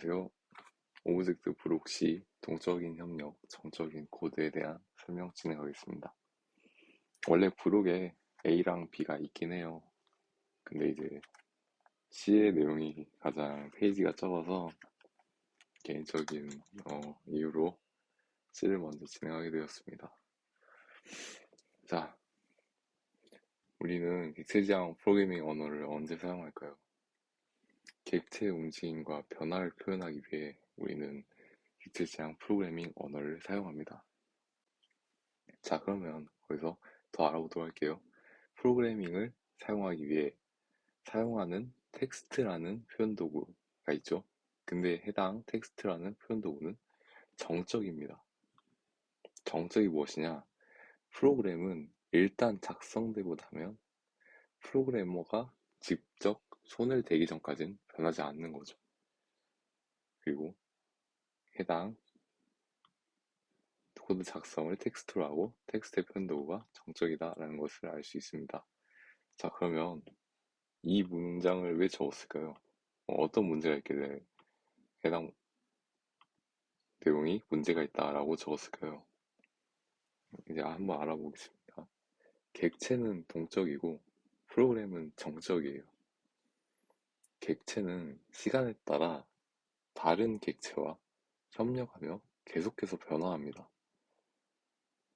안녕하세요. 오브젝트 브록 시 동적인 협력, 정적인 코드에 대한 설명 진행하겠습니다. 원래 브록에 A랑 B가 있긴 해요. 근데 이제 C의 내용이 가장 페이지가 적어서 개인적인 이유로 C를 먼저 진행하게 되었습니다. 자, 우리는 객체지향 프로그래밍 언어를 언제 사용할까요? 객체의 움직임과 변화를 표현하기 위해 우리는 객체지향 프로그래밍 언어를 사용합니다. 자, 그러면 거기서 더 알아보도록 할게요. 프로그래밍을 사용하기 위해 사용하는 텍스트라는 표현 도구가 있죠. 근데 해당 텍스트라는 표현 도구는 정적입니다. 정적이 무엇이냐? 프로그램은 일단 작성되고 나면 프로그래머가 직접 손을 대기 전까지는 변하지 않는 거죠. 그리고 해당 코드 작성을 텍스트로 하고 텍스트의 표현 도구가 정적이다라는 것을 알 수 있습니다. 자, 그러면 이 문장을 왜 적었을까요? 어떤 문제가 있길래 해당 내용이 문제가 있다라고 적었을까요? 이제 한번 알아보겠습니다. 객체는 동적이고 프로그램은 정적이에요. 객체는 시간에 따라 다른 객체와 협력하며 계속해서 변화합니다.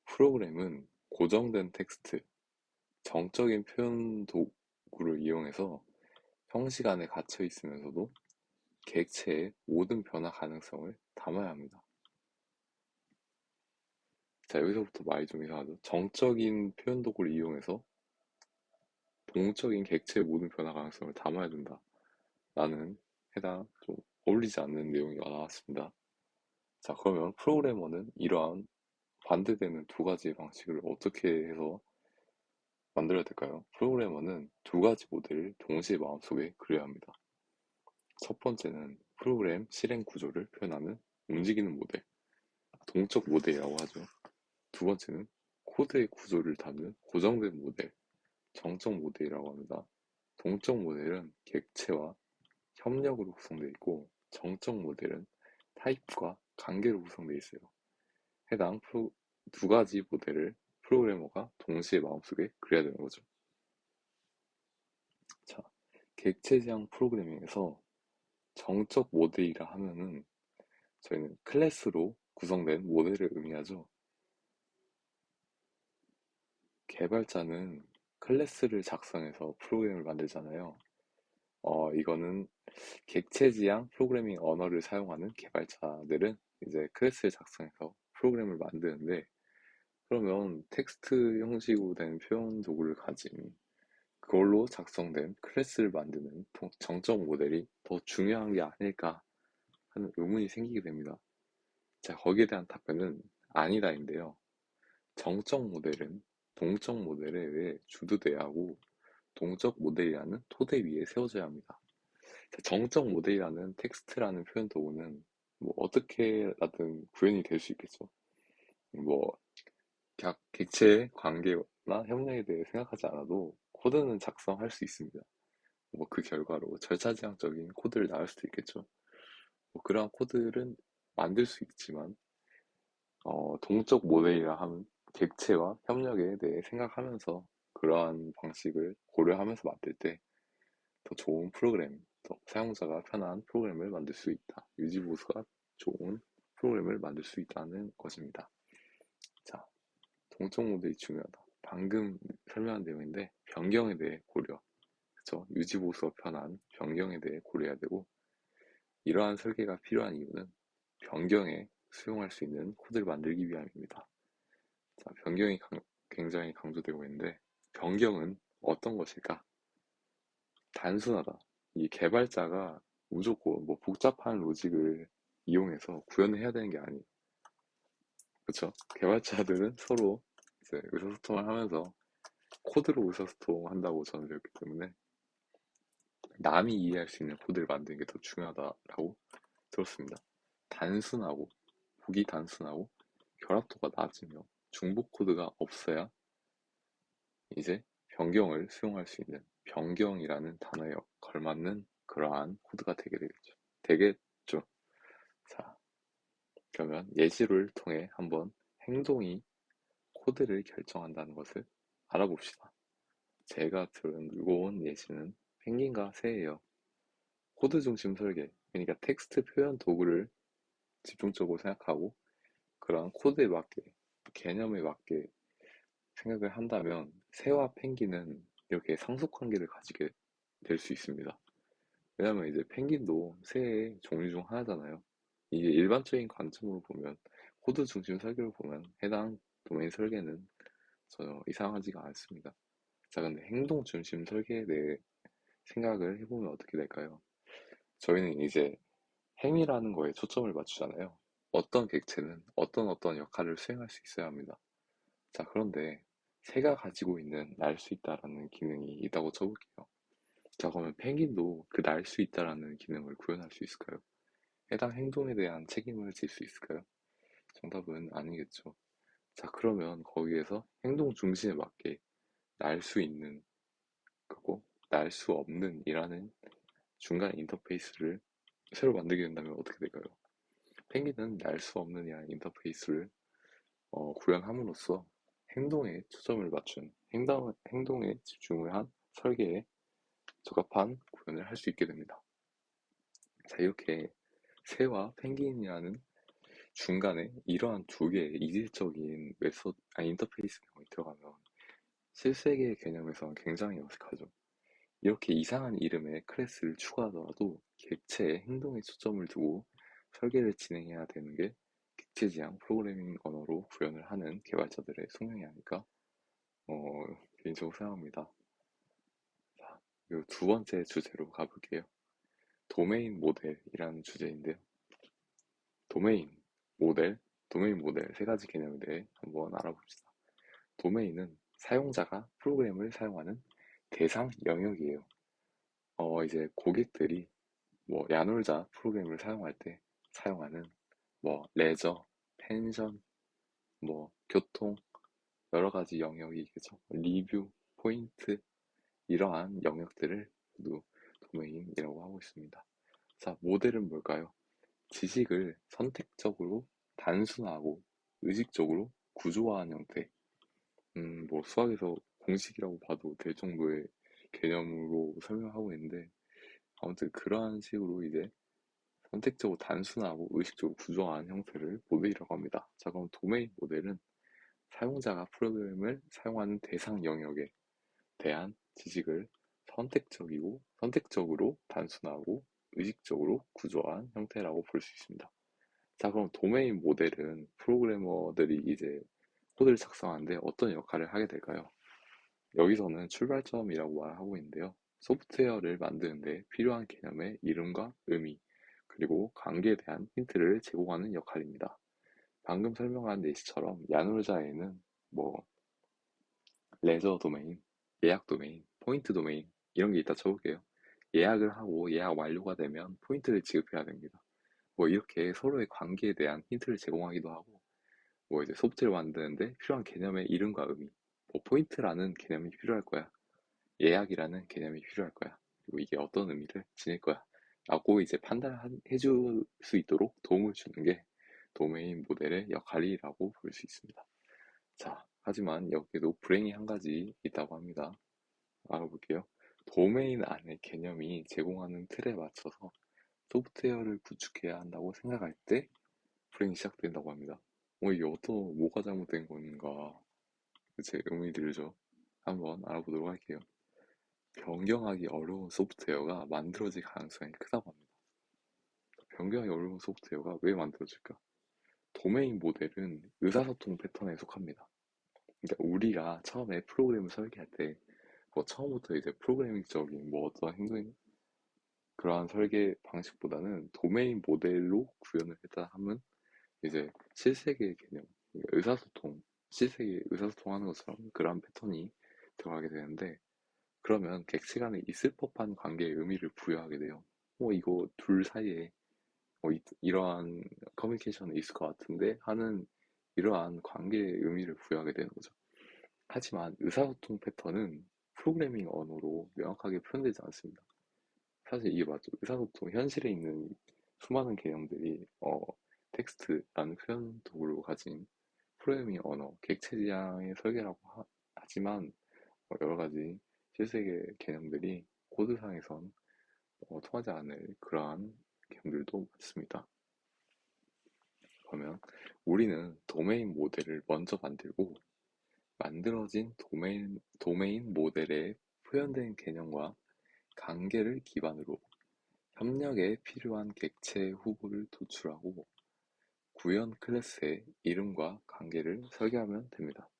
프로그램은 고정된 텍스트, 정적인 표현 도구를 이용해서 형식 안에 갇혀 있으면서도 객체의 모든 변화 가능성을 담아야 합니다. 자, 여기서부터 말이 좀 이상하죠. 정적인 표현 도구를 이용해서 동적인 객체의 모든 변화 가능성을 담아야 된다. 라는 해당 좀 어울리지 않는 내용이 나왔습니다. 자, 그러면 프로그래머는 이러한 반대되는 두 가지 방식을 어떻게 해서 만들어야 될까요? 프로그래머는 두 가지 모델을 동시에 마음속에 그려야 합니다. 첫 번째는 프로그램 실행 구조를 표현하는 움직이는 모델, 동적 모델이라고 하죠. 두 번째는 코드의 구조를 담는 고정된 모델, 정적 모델이라고 합니다. 동적 모델은 객체와 협력으로 구성되어 있고 정적 모델은 타입과 관계로 구성되어 있어요. 해당 두 가지 모델을 프로그래머가 동시에 마음속에 그려야 되는 거죠. 자, 객체 지향 프로그래밍에서 정적 모델이라 하면은 저희는 클래스로 구성된 모델을 의미하죠. 개발자는 클래스를 작성해서 프로그램을 만들잖아요. 이거는 객체지향 프로그래밍 언어를 사용하는 개발자들은 이제 클래스를 작성해서 프로그램을 만드는데, 그러면 텍스트 형식으로 된 표현 도구를 가진 그걸로 작성된 클래스를 만드는 정적 모델이 더 중요한 게 아닐까 하는 의문이 생기게 됩니다. 자, 거기에 대한 답변은 아니다인데요. 정적 모델은 동적 모델에 의해 주도돼야 하고 동적 모델이라는 토대 위에 세워져야 합니다. 정적 모델이라는 텍스트라는 표현 도구는 뭐 어떻게라든 구현이 될 수 있겠죠. 뭐 각 객체의 관계나 협력에 대해 생각하지 않아도 코드는 작성할 수 있습니다. 뭐 그 결과로 절차지향적인 코드를 나올 수도 있겠죠. 뭐 그러한 코드를 만들 수 있지만 동적 모델이라 하면 객체와 협력에 대해 생각하면서 그러한 방식을 고려하면서 만들 때 더 좋은 프로그램, 더 사용자가 편한 프로그램을 만들 수 있다. 유지보수가 좋은 프로그램을 만들 수 있다는 것입니다. 자, 동적 모델이 중요하다. 방금 설명한 내용인데 변경에 대해 고려. 그쵸? 유지보수가 편한 변경에 대해 고려해야 되고, 이러한 설계가 필요한 이유는 변경에 수용할 수 있는 코드를 만들기 위함입니다. 자, 변경이 굉장히 강조되고 있는데 변경은 어떤 것일까? 단순하다. 이 개발자가 무조건 뭐 복잡한 로직을 이용해서 구현을 해야 되는 게 아니에요. 그렇죠? 개발자들은 서로 이제 의사소통을 하면서 코드로 의사소통한다고 저는 배웠기 때문에 남이 이해할 수 있는 코드를 만드는 게 더 중요하다라고 들었습니다. 단순하고 보기 단순하고 결합도가 낮으며 중복 코드가 없어야 이제 변경을 수용할 수 있는 변경이라는 단어에 걸맞는 그러한 코드가 되게 되겠죠. 되게 죠. 자, 그러면 예시를 통해 한번 행동이 코드를 결정한다는 것을 알아봅시다. 제가 들고 온 예시는 펭귄과 새예요. 코드 중심 설계, 그러니까 텍스트 표현 도구를 집중적으로 생각하고 그런 코드에 맞게, 개념에 맞게 생각을 한다면 새와 펭귄은 이렇게 상속 관계를 가지게 될 수 있습니다. 왜냐면 이제 펭귄도 새의 종류 중 하나잖아요. 이게 일반적인 관점으로 보면 코드 중심 설계를 보면 해당 도메인 설계는 전혀 이상하지가 않습니다. 자, 근데 행동 중심 설계에 대해 생각을 해보면 어떻게 될까요? 저희는 이제 행위라는 거에 초점을 맞추잖아요. 어떤 객체는 어떤 역할을 수행할 수 있어야 합니다. 자, 그런데 새가 가지고 있는 날 수 있다라는 기능이 있다고 쳐볼게요. 자, 그러면 펭귄도 그 날 수 있다라는 기능을 구현할 수 있을까요? 해당 행동에 대한 책임을 질 수 있을까요? 정답은 아니겠죠. 자, 그러면 거기에서 행동 중심에 맞게 날 수 있는 거고, 날 수 없는 이라는 중간 인터페이스를 새로 만들게 된다면 어떻게 될까요? 펭귄은 날 수 없는 이라는 인터페이스를 구현함으로써 행동에 초점을 맞춘 행동에 집중을 한 설계에 적합한 구현을 할 수 있게 됩니다. 자, 이렇게 새와 펭귄이라는 중간에 이러한 두 개의 이질적인 인터페이스 내용이 들어가면 실세계의 개념에서는 굉장히 어색하죠. 이렇게 이상한 이름의 클래스를 추가하더라도 객체의 행동에 초점을 두고 설계를 진행해야 되는 게 객체 지향 프로그래밍 언어로 구현을 하는 개발자들의 숙명이 아닐까 어, 개인적으로 생각합니다. 자, 그리고 두 번째 주제로 가볼게요. 도메인 모델이라는 주제인데요. 도메인, 모델, 도메인 모델 세 가지 개념에 대해 한번 알아봅시다. 도메인은 사용자가 프로그램을 사용하는 대상 영역이에요. 이제 고객들이 뭐 야놀자 프로그램을 사용할 때 사용하는 뭐 레저, 펜션, 뭐 교통 여러 가지 영역이 겠죠. 리뷰, 포인트 이러한 영역들을 모두 도메인이라고 하고 있습니다. 자, 모델은 뭘까요? 지식을 선택적으로 단순화하고 의식적으로 구조화한 형태. 뭐 수학에서 공식이라고 봐도 될 정도의 개념으로 설명하고 있는데 아무튼 그러한 식으로 이제 선택적으로 단순하고 의식적으로 구조화한 형태를 모델이라고 합니다. 자, 그럼 도메인 모델은 사용자가 프로그램을 사용하는 대상 영역에 대한 지식을 선택적으로 단순하고 의식적으로 구조화한 형태라고 볼 수 있습니다. 자, 그럼 도메인 모델은 프로그래머들이 이제 코드를 작성하는데 어떤 역할을 하게 될까요? 여기서는 출발점이라고 말하고 있는데요. 소프트웨어를 만드는데 필요한 개념의 이름과 의미, 그리고 관계에 대한 힌트를 제공하는 역할입니다. 방금 설명한 예시처럼 야놀자에는 뭐 레저 도메인, 예약 도메인, 포인트 도메인 이런 게 있다 쳐볼게요. 예약을 하고 예약 완료가 되면 포인트를 지급해야 됩니다. 뭐 이렇게 서로의 관계에 대한 힌트를 제공하기도 하고 뭐 이제 소프트웨어를 만드는데 필요한 개념의 이름과 의미, 뭐 포인트라는 개념이 필요할 거야. 예약이라는 개념이 필요할 거야. 그리고 이게 어떤 의미를 지닐 거야. 라고 이제 판단해줄 수 있도록 도움을 주는 게 도메인 모델의 역할이라고 볼 수 있습니다. 자, 하지만 여기에도 불행이 한 가지 있다고 합니다. 알아볼게요. 도메인 안의 개념이 제공하는 틀에 맞춰서 소프트웨어를 구축해야 한다고 생각할 때 불행이 시작된다고 합니다. 이게 뭐가 잘못된 건가? 제 의문이 들죠. 한번 알아보도록 할게요. 변경하기 어려운 소프트웨어가 만들어질 가능성이 크다고 합니다. 변경하기 어려운 소프트웨어가 왜 만들어질까? 도메인 모델은 의사소통 패턴에 속합니다. 그러니까 우리가 처음에 프로그램을 설계할 때, 뭐 처음부터 이제 프로그래밍적인 뭐 어떤 행동, 그러한 설계 방식보다는 도메인 모델로 구현을 했다 하면 이제 실세계의 개념, 그러니까 실세계 의사소통하는 것처럼 그러한 패턴이 들어가게 되는데, 그러면 객체 간에 있을 법한 관계의 의미를 부여하게 돼요. 이거 둘 사이에 이러한 커뮤니케이션이 있을 것 같은데 하는 이러한 관계의 의미를 부여하게 되는 거죠. 하지만 의사소통 패턴은 프로그래밍 언어로 명확하게 표현되지 않습니다. 사실 이게 맞죠. 현실에 있는 수많은 개념들이 텍스트라는 표현 도구로 가진 프로그래밍 언어, 객체 지향의 설계라고 하지만 여러 가지 실세계 개념들이 코드상에선 통하지 않을 그러한 개념들도 많습니다. 그러면 우리는 도메인 모델을 먼저 만들고 만들어진 도메인 모델에 표현된 개념과 관계를 기반으로 협력에 필요한 객체 후보를 도출하고 구현 클래스의 이름과 관계를 설계하면 됩니다.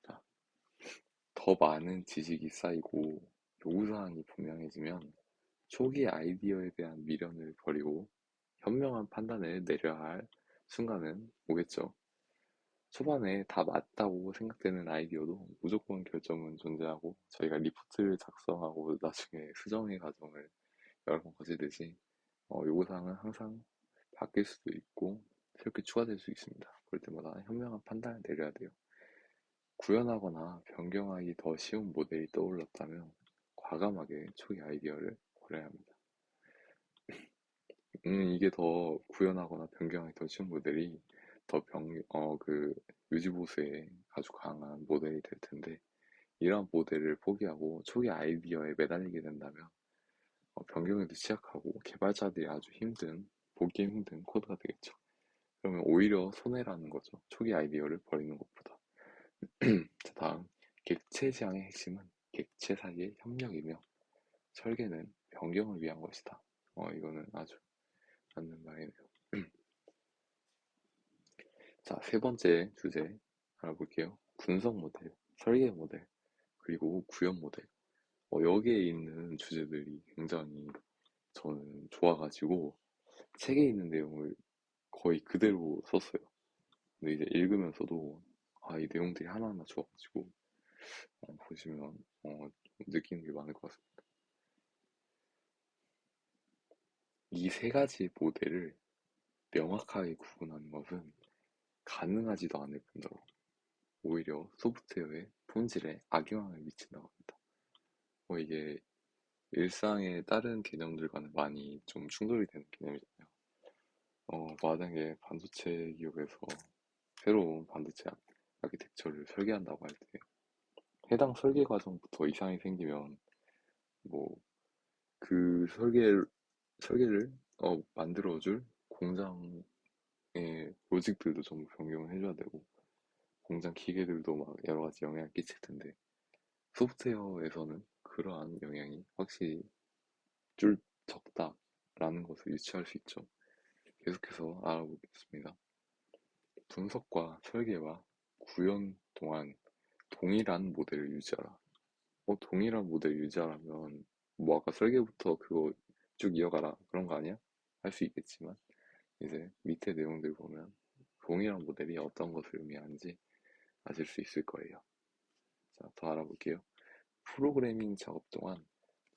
자, 더 많은 지식이 쌓이고 요구사항이 분명해지면 초기 아이디어에 대한 미련을 버리고 현명한 판단을 내려야 할 순간은 오겠죠. 초반에 다 맞다고 생각되는 아이디어도 무조건 결점은 존재하고 저희가 리포트를 작성하고 나중에 수정의 과정을 여러 번 거치듯이 요구사항은 항상 바뀔 수도 있고 새롭게 추가될 수 있습니다. 그럴 때마다 현명한 판단을 내려야 돼요. 구현하거나 변경하기 더 쉬운 모델이 떠올랐다면 과감하게 초기 아이디어를 버려야 합니다. 이게 더 구현하거나 변경하기 더 쉬운 모델이 그 유지보수에 아주 강한 모델이 될 텐데 이러한 모델을 포기하고 초기 아이디어에 매달리게 된다면 변경에도 취약하고 개발자들이 아주 보기 힘든 코드가 되겠죠. 그러면 오히려 손해라는 거죠. 초기 아이디어를 버리는 것보다. 자, 다음. 객체 지향의 핵심은 객체 사이의 협력이며 설계는 변경을 위한 것이다. 이거는 아주 맞는 말이네요. 자, 세 번째 주제 알아볼게요. 분석 모델, 설계 모델, 그리고 구현 모델. 여기에 있는 주제들이 굉장히 저는 좋아가지고 책에 있는 내용을 거의 그대로 썼어요. 근데 이제 읽으면서도 이 내용들이 하나하나 좋아가지고 보시면 좀 느끼는 게 많을 것 같습니다. 이 세 가지 모델을 명확하게 구분하는 것은 가능하지도 않을 뿐더러 오히려 소프트웨어의 본질에 악영향을 미친다고 합니다. 이게 일상의 다른 개념들과는 많이 좀 충돌이 되는 개념이잖아요. 만약에 반도체 기업에서 새로운 반도체 아키텍처를 설계한다고 할 때 해당 설계 과정부터 이상이 생기면 뭐 그 설계를 만들어줄 공장의 로직들도 전부 변경을 해줘야 되고 공장 기계들도 막 여러 가지 영향을 끼칠 텐데 소프트웨어에서는 그러한 영향이 확실히 줄 적다라는 것을 유추할 수 있죠. 계속해서 알아보겠습니다. 분석과 설계와 구현 동안 동일한 모델을 유지하라. 동일한 모델을 유지하라면 뭐 아까 설계부터 그거 쭉 이어가라 그런 거 아니야? 할 수 있겠지만 이제 밑에 내용들 보면 동일한 모델이 어떤 것을 의미하는지 아실 수 있을 거예요. 자, 더 알아볼게요. 프로그래밍 작업 동안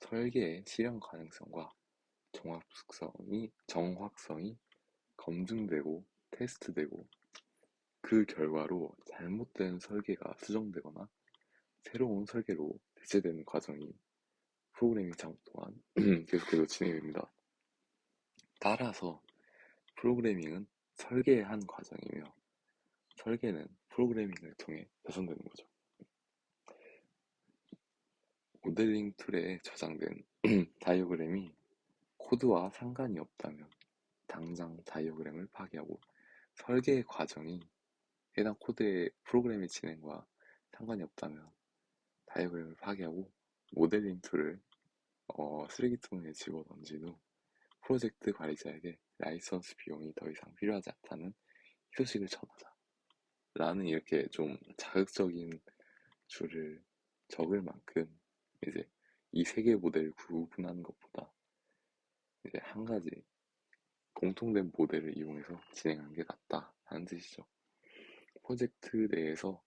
설계의 실현 가능성과 정확성이 검증되고 테스트되고 그 결과로 잘못된 설계가 수정되거나 새로운 설계로 대체되는 과정이 프로그래밍 작업 동안 계속해서 진행됩니다. 따라서 프로그래밍은 설계의 한 과정이며 설계는 프로그래밍을 통해 개선되는 거죠. 모델링 툴에 저장된 다이어그램이 코드와 상관이 없다면 당장 다이어그램을 파괴하고 설계의 과정이 해당 코드의 프로그램의 진행과 상관이 없다면 다이어그램을 파괴하고 모델링 툴을 쓰레기통에 집어던진 후 프로젝트 관리자에게 라이선스 비용이 더 이상 필요하지 않다는 희소식을 전하자 라는 이렇게 좀 자극적인 줄을 적을 만큼 이제 이 세 개 모델을 구분하는 것보다 이제 한 가지 공통된 모델을 이용해서 진행하는 게 낫다는 뜻이죠. 프로젝트 내에서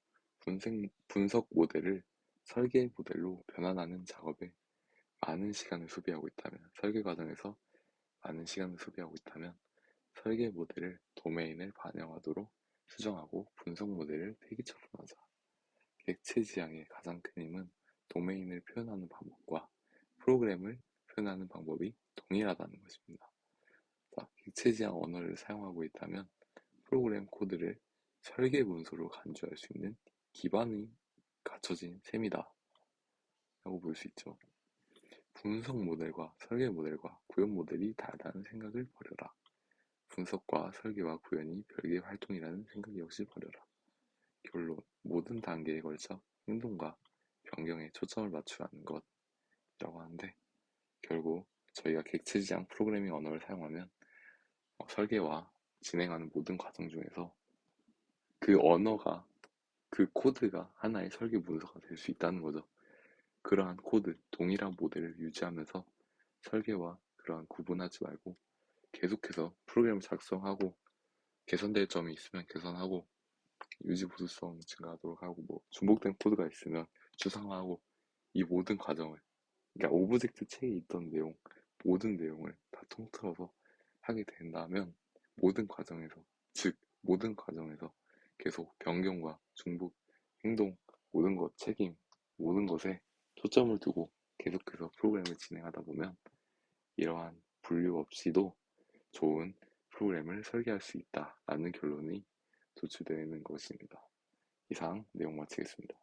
분석 모델을 설계 모델로 변환하는 작업에 많은 시간을 소비하고 있다면, 설계 과정에서 많은 시간을 소비하고 있다면, 설계 모델을 도메인을 반영하도록 수정하고 분석 모델을 폐기 처분하자. 객체 지향의 가장 큰 힘은 도메인을 표현하는 방법과 프로그램을 표현하는 방법이 동일하다는 것입니다. 자, 객체지향 언어를 사용하고 있다면 프로그램 코드를 설계 문서로 간주할 수 있는 기반이 갖춰진 셈이다 라고 볼 수 있죠. 분석 모델과 설계 모델과 구현 모델이 다르다는 생각을 버려라. 분석과 설계와 구현이 별개의 활동이라는 생각 역시 버려라. 결론, 모든 단계에 걸쳐 행동과 변경에 초점을 맞추라는 것이라고 하는데, 결국 저희가 객체지향 프로그래밍 언어를 사용하면 설계와 진행하는 모든 과정 중에서 그 언어가, 그 코드가 하나의 설계 문서가 될 수 있다는 거죠. 그러한 코드, 동일한 모델을 유지하면서 설계와 그러한 구분하지 말고 계속해서 프로그램을 작성하고 개선될 점이 있으면 개선하고 유지 보수성 증가하도록 하고 뭐 중복된 코드가 있으면 추상화하고 이 모든 과정을, 그러니까 오브젝트 체에 있던 내용, 모든 내용을 다 통틀어서 하게 된다면 모든 과정에서, 즉 모든 과정에서 계속 변경과 중복, 행동, 모든 것, 책임, 모든 것에 초점을 두고 계속해서 프로그램을 진행하다 보면 이러한 분류 없이도 좋은 프로그램을 설계할 수 있다라는 결론이 도출되는 것입니다. 이상 내용 마치겠습니다.